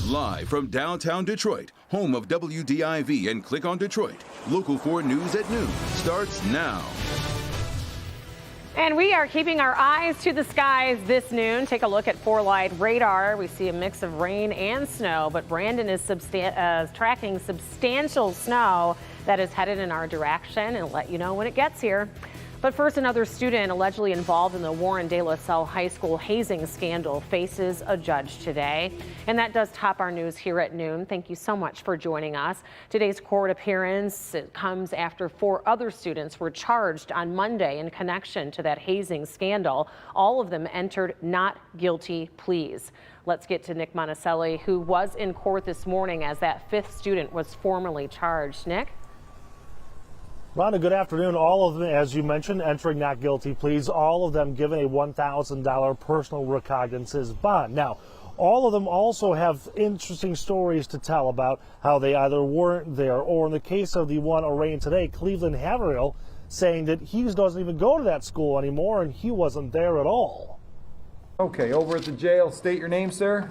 Live from downtown Detroit, home of WDIV and Click on Detroit, Local 4 News at noon starts now. And we are keeping our eyes to the skies this noon. Take a look at 4-Live radar. We see a mix of rain and snow, but Brandon is tracking substantial snow that is headed in our direction, and let you know when it gets here. But first, another student allegedly involved in the Warren De La Salle High School hazing scandal faces a judge today. And that does top our news here at noon. Thank you so much for joining us. Today's court appearance comes after 4 other students were charged on Monday in connection to that hazing scandal. All of them entered not guilty pleas. Let's get to Nick Monticelli, who was in court this morning as that 5th student was formally charged. Nick? Rhonda, good afternoon. All of them, as you mentioned, entering not guilty pleas, all of them given a $1,000 personal recognizance bond. Now, all of them also have interesting stories to tell about how they either weren't there, or in the case of the one arraigned today, Cleveland Haverhill, saying that he doesn't even go to that school anymore and he wasn't there at all. Okay, over at the jail, state your name, sir.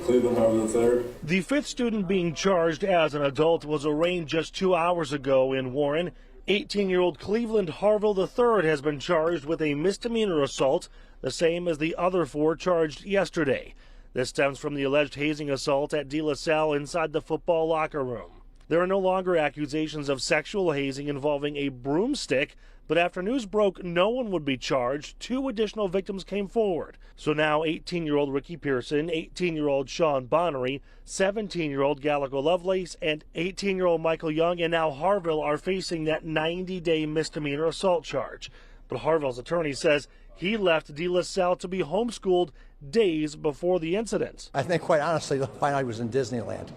Cleveland Harville III. The 5th student being charged as an adult was arraigned just 2 hours ago in Warren. 18-year-old Cleveland Harville III has been charged with a misdemeanor assault, the same as the other 4 charged yesterday. This stems from the alleged hazing assault at De La Salle inside the football locker room. There are no longer accusations of sexual hazing involving a broomstick, but after news broke no one would be charged, 2 additional victims came forward. So now 18-year-old Ricky Pearson, 18-year-old Sean Bonnery, 17-year-old Gallico Lovelace, and 18-year-old Michael Young and now Harville are facing that 90-day misdemeanor assault charge. But Harville's attorney says he left De La Salle to be homeschooled days before the incident. I think, quite honestly, they'll find out he was in Disneyland,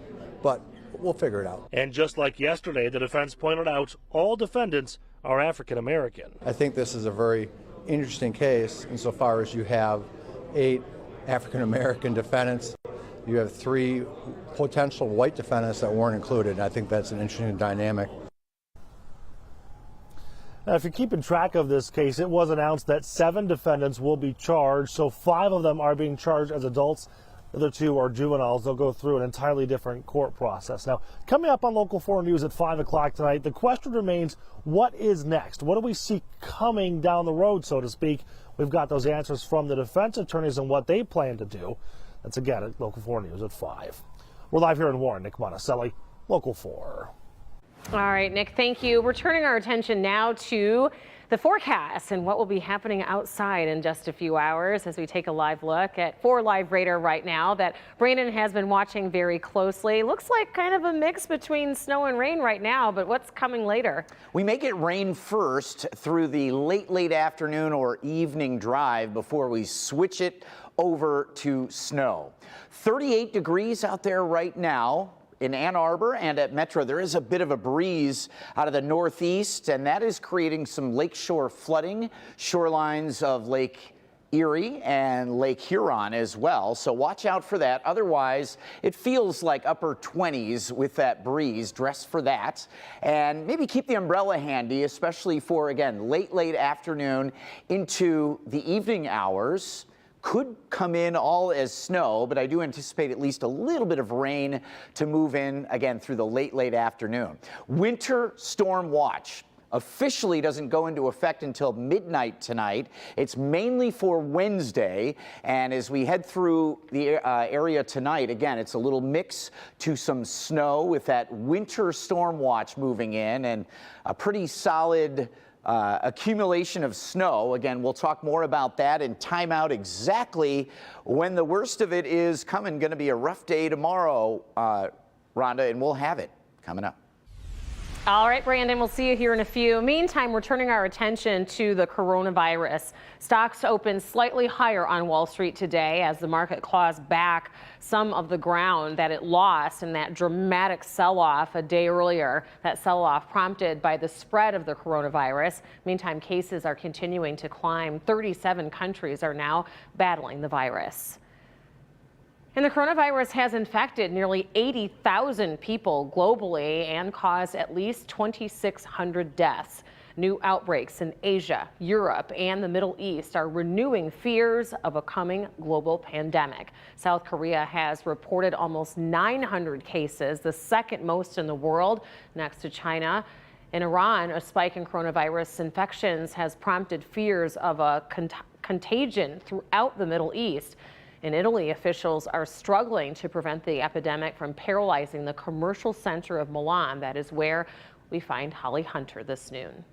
but we'll figure it out. And just like yesterday, the defense pointed out all defendants are African American. I think this is a very interesting case insofar as you have 8 African American defendants. You have 3 potential white defendants that weren't included. I think that's an interesting dynamic. Now, if you're keeping track of this case, it was announced that 7 defendants will be charged. So 5 of them are being charged as adults. The other 2 are juveniles. They'll go through an entirely different court process. Now, coming up on Local 4 News at 5 o'clock tonight, the question remains, what is next? What do we see coming down the road, so to speak? We've got those answers from the defense attorneys and what they plan to do. That's again at Local 4 News at 5. We're live here in Warren. Nick Monticelli, Local 4. All right, Nick, thank you. We're turning our attention now to the forecast and what will be happening outside in just a few hours as we take a live look at 4-Live radar right now that Brandon has been watching very closely. Looks like kind of a mix between snow and rain right now, but what's coming later? We may get rain first through the late afternoon or evening drive before we switch it over to snow. 38 degrees out there right now. In Ann Arbor and at Metro, there is a bit of a breeze out of the northeast, and that is creating some lakeshore flooding, shorelines of Lake Erie and Lake Huron as well. So watch out for that. Otherwise, it feels like upper 20s with that breeze. Dress for that. And maybe keep the umbrella handy, especially for, again, late afternoon into the evening hours. Could come in all as snow, but I do anticipate at least a little bit of rain to move in again through the late afternoon. Winter storm watch officially doesn't go into effect until midnight tonight. It's mainly for Wednesday, and as we head through the area tonight, again, it's a little mix to some snow with that winter storm watch moving in and a pretty solid accumulation of snow. Again, we'll talk more about that and time out exactly when the worst of it is coming. Going to be a rough day tomorrow, Rhonda, and we'll have it coming up. All right, Brandon, we'll see you here in a few. Meantime, we're turning our attention to the coronavirus. Stocks opened slightly higher on Wall Street today as the market claws back some of the ground that it lost in that dramatic sell-off a day earlier. That sell-off prompted by the spread of the coronavirus. Meantime, cases are continuing to climb. 37 countries are now battling the virus. And the coronavirus has infected nearly 80,000 people globally and caused at least 2,600 deaths. New outbreaks in Asia, Europe, and the Middle East are renewing fears of a coming global pandemic. South Korea has reported almost 900 cases, the second most in the world, next to China. In Iran, a spike in coronavirus infections has prompted fears of a contagion throughout the Middle East. In Italy, officials are struggling to prevent the epidemic from paralyzing the commercial center of Milan. That is where we find Holly Hunter this noon.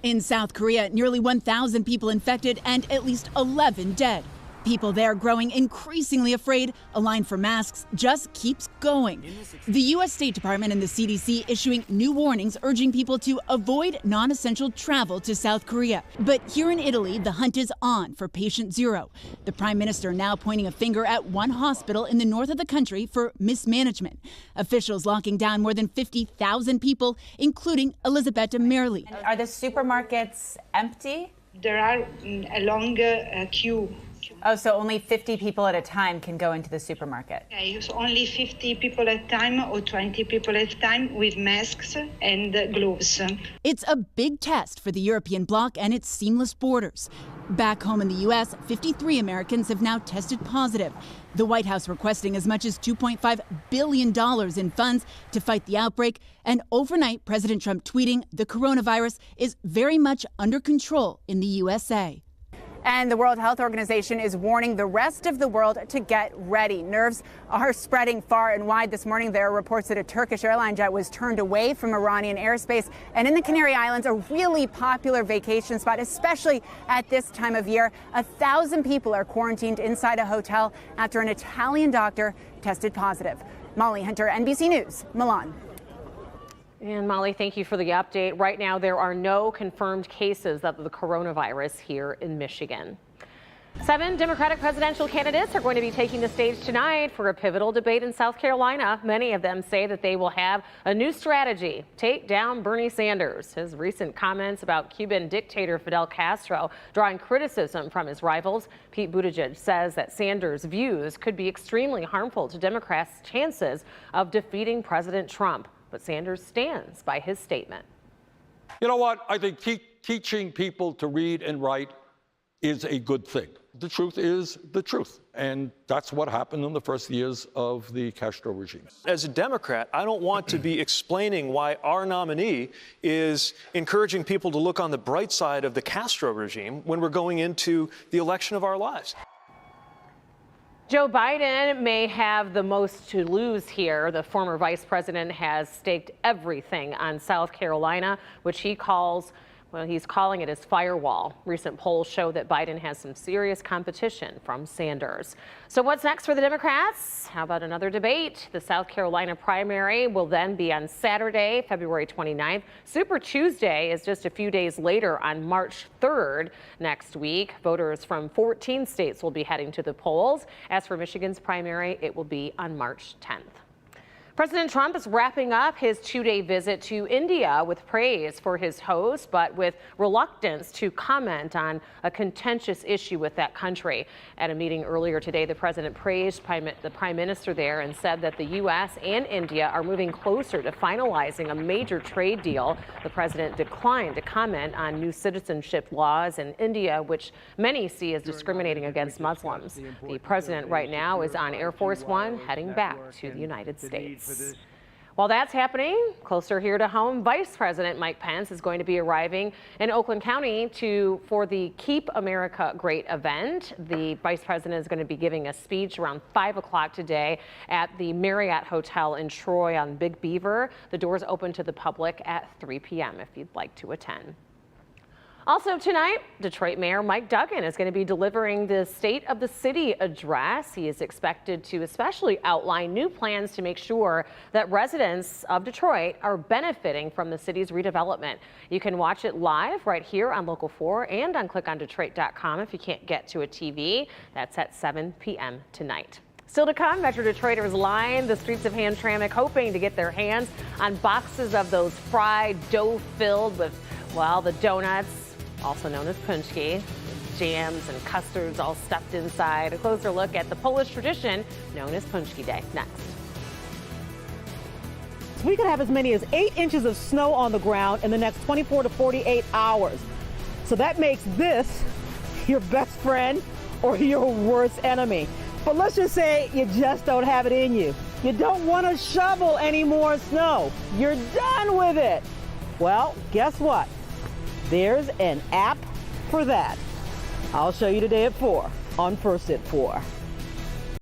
In South Korea, nearly 1,000 people infected and at least 11 dead. People there growing increasingly afraid. A line for masks just keeps going. The U.S. State Department and the CDC issuing new warnings urging people to avoid non-essential travel to South Korea. But here in Italy, the hunt is on for patient zero. The prime minister now pointing a finger at one hospital in the north of the country for mismanagement. Officials locking down more than 50,000 people, including Elisabetta Merli. Are the supermarkets empty? There are a long queue. Oh, so only 50 people at a time can go into the supermarket? Okay, so only 50 people at a time or 20 people at a time with masks and gloves. It's a big test for the European bloc and its seamless borders. Back home in the U.S., 53 Americans have now tested positive. The White House requesting as much as $2.5 billion in funds to fight the outbreak. And overnight, President Trump tweeting the coronavirus is very much under control in the USA. And the World Health Organization is warning the rest of the world to get ready. Nerves are spreading far and wide. This morning, there are reports that a Turkish airline jet was turned away from Iranian airspace. And in the Canary Islands, a really popular vacation spot, especially at this time of year. 1,000 people are quarantined inside a hotel after an Italian doctor tested positive. Molly Hunter, NBC News, Milan. And Molly, thank you for the update. Right now, there are no confirmed cases of the coronavirus here in Michigan. 7 Democratic presidential candidates are going to be taking the stage tonight for a pivotal debate in South Carolina. Many of them say that they will have a new strategy: take down Bernie Sanders. His recent comments about Cuban dictator Fidel Castro drawing criticism from his rivals. Pete Buttigieg says that Sanders' views could be extremely harmful to Democrats' chances of defeating President Trump. But Sanders stands by his statement. You know what? I think teaching people to read and write is a good thing. The truth is the truth. And that's what happened in the first years of the Castro regime. As a Democrat, I don't want to be explaining why our nominee is encouraging people to look on the bright side of the Castro regime when we're going into the election of our lives. Joe Biden may have the most to lose here. The former vice president has staked everything on South Carolina, which he calls, well, he's calling it his firewall. Recent polls show that Biden has some serious competition from Sanders. So what's next for the Democrats? How about another debate? The South Carolina primary will then be on Saturday, February 29th. Super Tuesday is just a few days later on March 3rd next week. Voters from 14 states will be heading to the polls. As for Michigan's primary, it will be on March 10th. President Trump is wrapping up his 2-day visit to India with praise for his host, but with reluctance to comment on a contentious issue with that country. At a meeting earlier today, the president praised the prime minister there and said that the U.S. and India are moving closer to finalizing a major trade deal. The president declined to comment on new citizenship laws in India, which many see as discriminating against Muslims. The president right now is on Air Force One heading back to the United States. While that's happening, closer here to home, Vice President Mike Pence is going to be arriving in Oakland County for the Keep America Great event. The Vice President is going to be giving a speech around 5 o'clock today at the Marriott Hotel in Troy on Big Beaver. The doors open to the public at 3 p.m. if you'd like to attend. Also tonight, Detroit Mayor Mike Duggan is going to be delivering the State of the City address. He is expected to especially outline new plans to make sure that residents of Detroit are benefiting from the city's redevelopment. You can watch it live right here on Local 4 and on clickondetroit.com if you can't get to a TV. That's at 7 p.m. tonight. Still to come, Metro Detroiters line the streets of Hamtramck hoping to get their hands on boxes of those fried dough filled with, well, the donuts, also known as Paczki, jams and custards all stuffed inside. A closer look at the Polish tradition known as Paczki Day next. this, we could have as many as 8 inches of snow on the ground in the next 24 to 48 hours. So that makes this your best friend or your worst enemy. But let's just say you just don't have it in you. You don't want to shovel any more snow. You're done with it. Well, guess what? There's an app for that. I'll show you today at 4 on First at 4.